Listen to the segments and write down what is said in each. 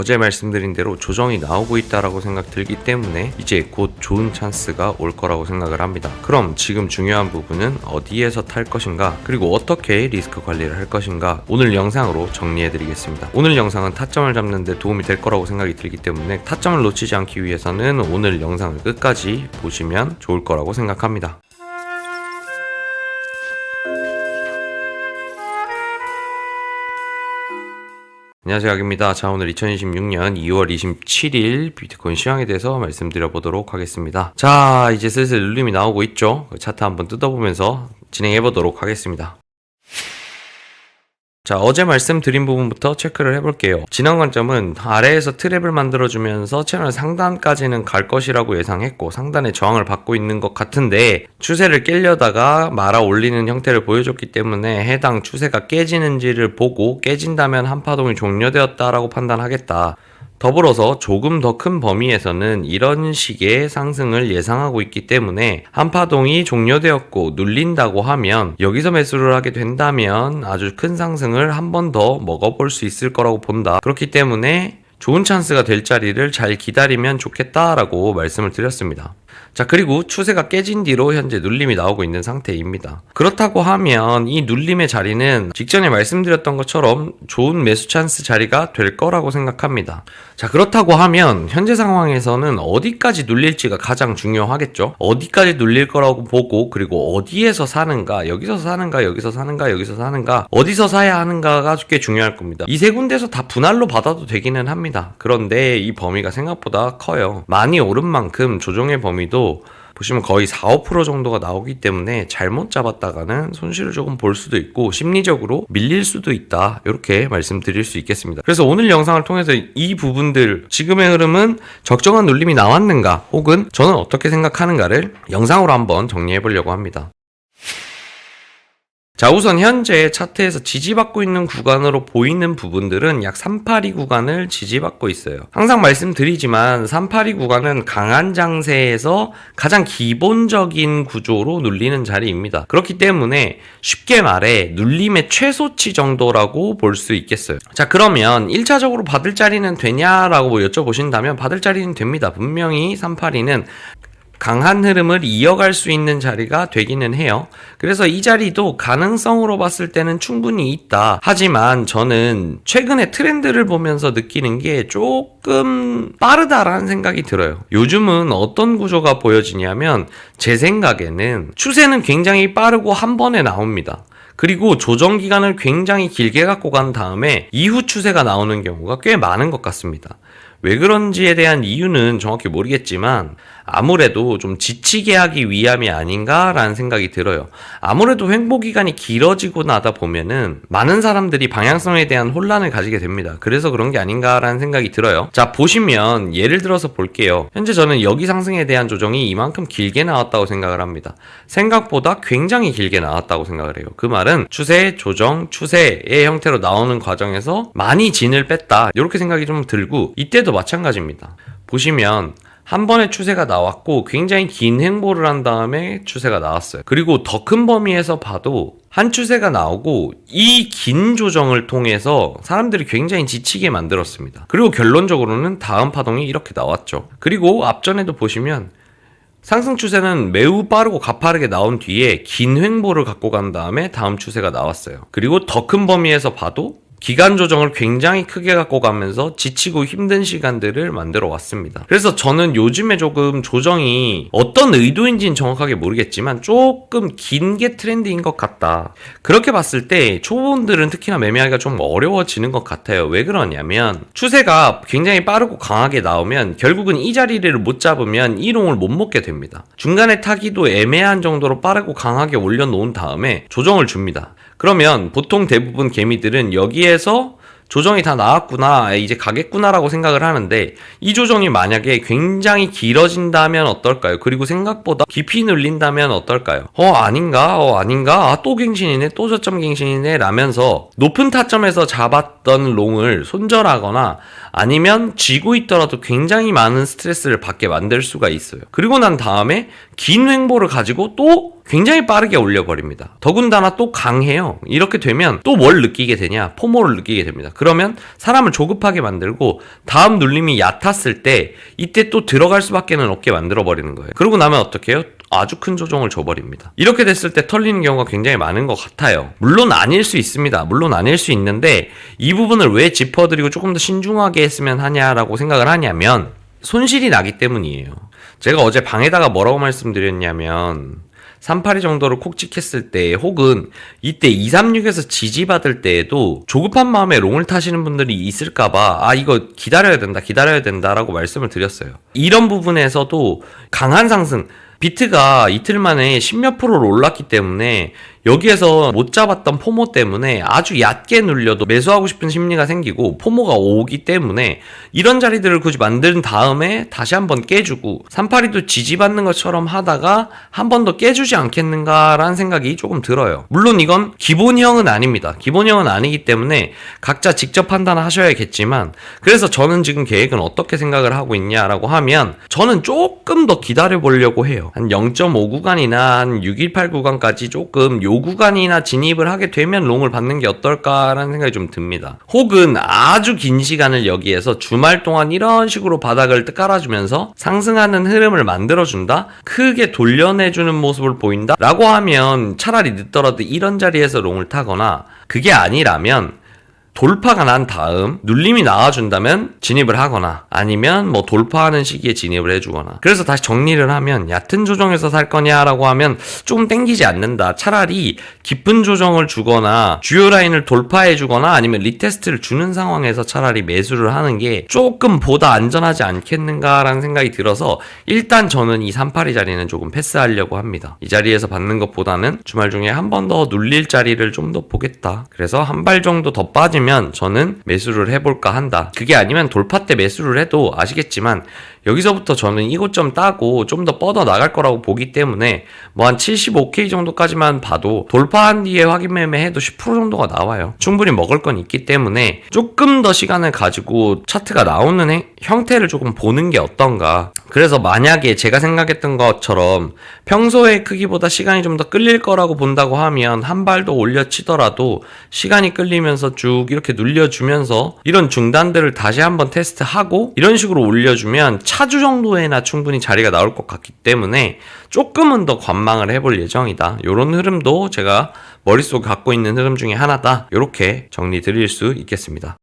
어제 말씀드린 대로 조정이 나오고 있다라고 생각 들기 때문에 이제 곧 좋은 찬스가 올 거라고 생각을 합니다. 그럼 지금 중요한 부분은 어디에서 탈 것인가, 그리고 어떻게 리스크 관리를 할 것인가, 오늘 영상으로 정리해 드리겠습니다. 오늘 영상은 타점을 잡는 데 도움이 될 거라고 생각이 들기 때문에 타점을 놓치지 않기 위해서는 오늘 영상을 끝까지 보시면 좋을 거라고 생각합니다. 안녕하세요, 각입니다. 자, 오늘 2026년 2월 27일 비트코인 시황에 대해서 말씀드려 보도록 하겠습니다. 자, 이제 슬슬 눌림이 나오고 있죠. 차트 한번 뜯어보면서 진행해 보도록 하겠습니다. 자, 어제 말씀드린 부분부터 체크를 해볼게요. 지난 관점은 아래에서 트랩을 만들어주면서 채널 상단까지는 갈 것이라고 예상했고 상단에 저항을 받고 있는 것 같은데 추세를 깨려다가 말아 올리는 형태를 보여줬기 때문에 해당 추세가 깨지는지를 보고 깨진다면 한파동이 종료되었다라고 판단하겠다. 더불어서 조금 더 큰 범위에서는 이런 식의 상승을 예상하고 있기 때문에 한파동이 종료되었고 눌린다고 하면 여기서 매수를 하게 된다면 아주 큰 상승을 한 번 더 먹어볼 수 있을 거라고 본다. 그렇기 때문에 좋은 찬스가 될 자리를 잘 기다리면 좋겠다라고 말씀을 드렸습니다. 자, 그리고 추세가 깨진 뒤로 현재 눌림이 나오고 있는 상태입니다. 그렇다고 하면 이 눌림의 자리는 직전에 말씀드렸던 것처럼 좋은 매수 찬스 자리가 될 거라고 생각합니다. 자, 그렇다고 하면 현재 상황에서는 어디까지 눌릴지가 가장 중요하겠죠. 어디까지 눌릴 거라고 보고, 그리고 어디에서 사는가, 여기서 사는가, 여기서 사는가, 여기서 사는가, 어디서 사야 하는가가 꽤 중요할 겁니다. 이 세 군데에서 다 분할로 받아도 되기는 합니다. 그런데 이 범위가 생각보다 커요. 많이 오른 만큼 조정의 범위도 보시면 거의 4~5% 정도가 나오기 때문에 잘못 잡았다가는 손실을 조금 볼 수도 있고 심리적으로 밀릴 수도 있다, 이렇게 말씀드릴 수 있겠습니다. 그래서 오늘 영상을 통해서 이 부분들, 지금의 흐름은 적정한 눌림이 나왔는가, 혹은 저는 어떻게 생각하는가를 영상으로 한번 정리해 보려고 합니다. 자, 우선 현재 차트에서 지지받고 있는 구간으로 보이는 부분들은 약 382 구간을 지지받고 있어요. 항상 말씀드리지만 382 구간은 강한 장세에서 가장 기본적인 구조로 눌리는 자리입니다. 그렇기 때문에 쉽게 말해 눌림의 최소치 정도라고 볼 수 있겠어요. 자, 그러면 1차적으로 받을 자리는 되냐라고 여쭤보신다면 받을 자리는 됩니다. 분명히 382는 강한 흐름을 이어갈 수 있는 자리가 되기는 해요. 그래서 이 자리도 가능성으로 봤을 때는 충분히 있다. 하지만 저는 최근에 트렌드를 보면서 느끼는 게 조금 빠르다라는 생각이 들어요. 요즘은 어떤 구조가 보여지냐면 제 생각에는 추세는 굉장히 빠르고 한 번에 나옵니다. 그리고 조정 기간을 굉장히 길게 갖고 간 다음에 이후 추세가 나오는 경우가 꽤 많은 것 같습니다. 왜 그런지에 대한 이유는 정확히 모르겠지만 아무래도 좀 지치게 하기 위함이 아닌가라는 생각이 들어요. 아무래도 횡보기간이 길어지고 나다 보면은 많은 사람들이 방향성에 대한 혼란을 가지게 됩니다. 그래서 그런 게 아닌가라는 생각이 들어요. 자, 보시면 예를 들어서 볼게요. 현재 저는 여기 상승에 대한 조정이 이만큼 길게 나왔다고 생각을 합니다. 생각보다 굉장히 길게 나왔다고 생각을 해요. 그 말은 추세, 조정, 추세의 형태로 나오는 과정에서 많이 진을 뺐다, 이렇게 생각이 좀 들고, 이때도 마찬가지입니다. 보시면 한 번의 추세가 나왔고 굉장히 긴 횡보를 한 다음에 추세가 나왔어요. 그리고 더 큰 범위에서 봐도 한 추세가 나오고 이 긴 조정을 통해서 사람들이 굉장히 지치게 만들었습니다. 그리고 결론적으로는 다음 파동이 이렇게 나왔죠. 그리고 앞전에도 보시면 상승 추세는 매우 빠르고 가파르게 나온 뒤에 긴 횡보를 갖고 간 다음에 다음 추세가 나왔어요. 그리고 더 큰 범위에서 봐도 기간 조정을 굉장히 크게 갖고 가면서 지치고 힘든 시간들을 만들어 왔습니다. 그래서 저는 요즘에 조금 조정이 어떤 의도인지는 정확하게 모르겠지만 조금 긴 게 트렌드인 것 같다. 그렇게 봤을 때 초보분들은 특히나 매매하기가 좀 어려워지는 것 같아요. 왜 그러냐면 추세가 굉장히 빠르고 강하게 나오면 결국은 이 자리를 못 잡으면 이롱을 못 먹게 됩니다. 중간에 타기도 애매한 정도로 빠르고 강하게 올려놓은 다음에 조정을 줍니다. 그러면 보통 대부분 개미들은 여기에서 조정이 다 나왔구나, 이제 가겠구나라고 생각을 하는데 이 조정이 만약에 굉장히 길어진다면 어떨까요? 그리고 생각보다 깊이 눌린다면 어떨까요? 아닌가? 아닌가? 또 갱신이네? 또 저점 갱신이네? 라면서 높은 타점에서 잡았던 롱을 손절하거나 아니면 쥐고 있더라도 굉장히 많은 스트레스를 받게 만들 수가 있어요. 그리고 난 다음에 긴 횡보를 가지고 또 굉장히 빠르게 올려버립니다. 더군다나 또 강해요. 이렇게 되면 또 뭘 느끼게 되냐? 포모를 느끼게 됩니다. 그러면 사람을 조급하게 만들고 다음 눌림이 얕았을 때 이때 또 들어갈 수밖에 없게 만들어버리는 거예요. 그러고 나면 어떻게 해요? 아주 큰 조정을 줘버립니다. 이렇게 됐을 때 털리는 경우가 굉장히 많은 것 같아요. 물론 아닐 수 있습니다. 물론 아닐 수 있는데 이 부분을 왜 짚어드리고 조금 더 신중하게 했으면 하냐라고 생각을 하냐면 손실이 나기 때문이에요. 제가 어제 방에다가 뭐라고 말씀드렸냐면 382 정도를 콕 찍혔을 때 혹은 이때 236에서 지지받을 때에도 조급한 마음에 롱을 타시는 분들이 있을까봐 이거 기다려야 된다 라고 말씀을 드렸어요. 이런 부분에서도 강한 상승, 비트가 이틀 만에 10몇 프로를 올랐기 때문에 여기에서 못 잡았던 포모 때문에 아주 얕게 눌려도 매수하고 싶은 심리가 생기고 포모가 오기 때문에 이런 자리들을 굳이 만든 다음에 다시 한번 깨주고 382도 지지받는 것처럼 하다가 한 번 더 깨주지 않겠는가라는 생각이 조금 들어요. 물론 이건 기본형은 아닙니다. 기본형은 아니기 때문에 각자 직접 판단하셔야겠지만 그래서 저는 지금 계획은 어떻게 생각을 하고 있냐라고 하면 저는 조금 더 기다려 보려고 해요. 한 0.5 구간이나 한 618 구간까지 조금 요 구간이나 진입을 하게 되면 롱을 받는 게 어떨까라는 생각이 좀 듭니다. 혹은 아주 긴 시간을 여기에서 주말 동안 이런 식으로 바닥을 깔아주면서 상승하는 흐름을 만들어준다? 크게 돌려내주는 모습을 보인다? 라고 하면 차라리 늦더라도 이런 자리에서 롱을 타거나 그게 아니라면 돌파가 난 다음 눌림이 나와준다면 진입을 하거나 아니면 뭐 돌파하는 시기에 진입을 해주거나 그래서 다시 정리를 하면 얕은 조정에서 살 거냐라고 하면 조금 땡기지 않는다. 차라리 깊은 조정을 주거나 주요 라인을 돌파해 주거나 아니면 리테스트를 주는 상황에서 차라리 매수를 하는 게 조금 보다 안전하지 않겠는가라는 생각이 들어서 일단 저는 이 382 자리는 조금 패스하려고 합니다. 이 자리에서 받는 것보다는 주말 중에 한 번 더 눌릴 자리를 좀 더 보겠다. 그래서 한 발 정도 더 빠지면 저는 매수를 해볼까 한다. 그게 아니면 돌파 때 매수를 해도 아시겠지만 여기서부터 저는 이곳점 따고 좀 더 뻗어 나갈 거라고 보기 때문에 뭐 한 75K 정도까지만 봐도 돌파한 뒤에 확인 매매해도 10% 정도가 나와요. 충분히 먹을 건 있기 때문에 조금 더 시간을 가지고 차트가 나오는 형태를 조금 보는 게 어떤가. 그래서 만약에 제가 생각했던 것처럼 평소의 크기보다 시간이 좀 더 끌릴 거라고 본다고 하면 한 발 더 올려치더라도 시간이 끌리면서 쭉 이렇게 눌려주면서 이런 중단들을 다시 한번 테스트하고 이런 식으로 올려주면 차주 정도에나 충분히 자리가 나올 것 같기 때문에 조금은 더 관망을 해볼 예정이다. 이런 흐름도 제가 머릿속에 갖고 있는 흐름 중에 하나다. 이렇게 정리 드릴 수 있겠습니다.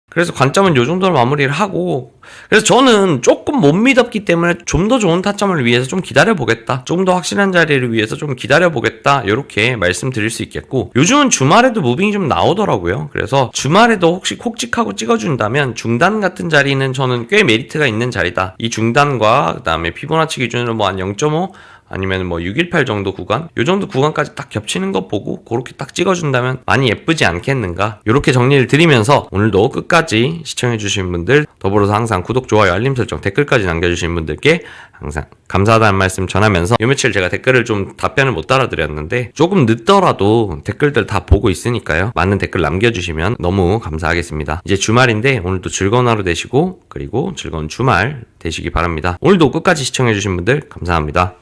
그래서 관점은 요 정도로 마무리를 하고 그래서 저는 조금 못 믿었기 때문에 좀 더 좋은 타점을 위해서 좀 기다려보겠다. 좀 더 확실한 자리를 위해서 좀 기다려보겠다. 이렇게 말씀드릴 수 있겠고 요즘은 주말에도 무빙이 좀 나오더라고요. 그래서 주말에도 혹시 콕찍하고 찍어준다면 중단 같은 자리는 저는 꽤 메리트가 있는 자리다. 이 중단과 그 다음에 피보나치 기준으로 뭐 한 0.5 아니면 뭐 618 정도 구간 요 정도 구간까지 딱 겹치는 거 보고 그렇게 딱 찍어준다면 많이 예쁘지 않겠는가 이렇게 정리를 드리면서 오늘도 끝까지 시청해주신 분들 더불어서 항상 구독, 좋아요, 알림 설정, 댓글까지 남겨주신 분들께 항상 감사하다는 말씀 전하면서 요 며칠 제가 댓글을 좀 답변을 못 달아드렸는데 조금 늦더라도 댓글들 다 보고 있으니까요. 많은 댓글 남겨주시면 너무 감사하겠습니다. 이제 주말인데 오늘도 즐거운 하루 되시고 그리고 즐거운 주말 되시기 바랍니다. 오늘도 끝까지 시청해주신 분들 감사합니다.